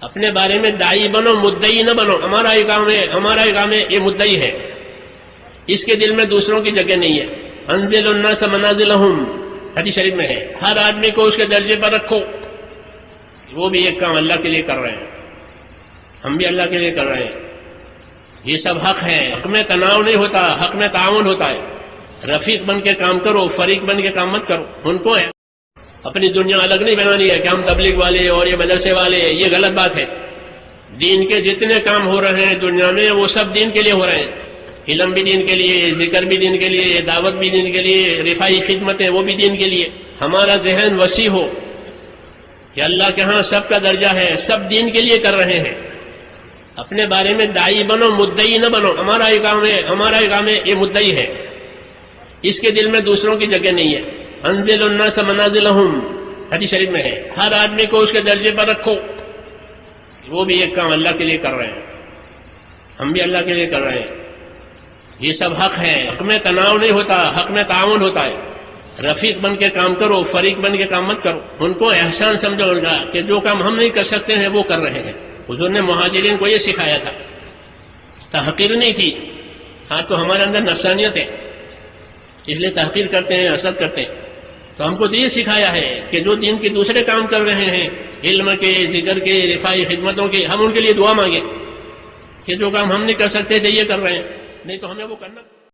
اپنے بارے میں داعی بنو، مدعی نہ بنو. ہمارا یہ کام ہے، یہ مدعی ہے. اس کے دل میں دوسروں کی جگہ نہیں ہے. انزل الناس منازلہم، حدیث شریف میں ہے. ہر آدمی کو اس کے درجے پر رکھو. وہ بھی ایک کام اللہ کے لیے کر رہے ہیں، ہم بھی اللہ کے لیے کر رہے ہیں. یہ سب حق ہے. حق میں تناؤ نہیں ہوتا، حق میں تعاون ہوتا ہے. رفیق بن کے کام کرو، فریق بن کے کام مت کرو. ان کو ہے اپنی دنیا الگ نہیں بنانی ہے کہ ہم تبلیغ والے اور یہ مدرسے والے. یہ غلط بات ہے. دین کے جتنے کام ہو رہے ہیں دنیا میں وہ سب دین کے لیے ہو رہے ہیں. علم بھی دین کے لیے، ذکر بھی دین کے لیے، دعوت بھی دین کے لیے، رفاعی خدمتیں وہ بھی دین کے لیے. ہمارا ذہن وسیع ہو کہ اللہ کے ہاں سب کا درجہ ہے، سب دین کے لیے کر رہے ہیں. اپنے بارے میں داعی بنو، مدعی نہ بنو. ہمارا یہ کام ہے، یہ مدعی ہے. اس کے دل میں دوسروں کی جگہ نہیں ہے. انزل الناس منازلہم، حدیث شریف میں ہے. ہر آدمی کو اس کے درجے پر رکھو. وہ بھی ایک کام اللہ کے لیے کر رہے ہیں، ہم بھی اللہ کے لیے کر رہے ہیں. یہ سب حق ہے. حق میں تناؤ نہیں ہوتا، حق میں تعاون ہوتا ہے. رفیق بن کے کام کرو، فریق بن کے کام مت کرو. ان کو احسان سمجھو گا کہ جو کام ہم نہیں کر سکتے ہیں وہ کر رہے ہیں. حضور نے مہاجرین کو یہ سکھایا تھا. تحقیر نہیں تھی. ہاں تو ہمارے اندر نفسانیت ہے، اس لیے تحقیر کرتے ہیں، حسد کرتے ہیں. تو ہم کو تو یہ سکھایا ہے کہ جو دین کے دوسرے کام کر رہے ہیں، علم کے، ذکر کے، رفاعی خدمتوں کے، ہم ان کے لیے دعا مانگیں کہ جو کام ہم نہیں کر سکتے تھے یہ کر رہے ہیں. نہیں تو ہمیں وہ کرنا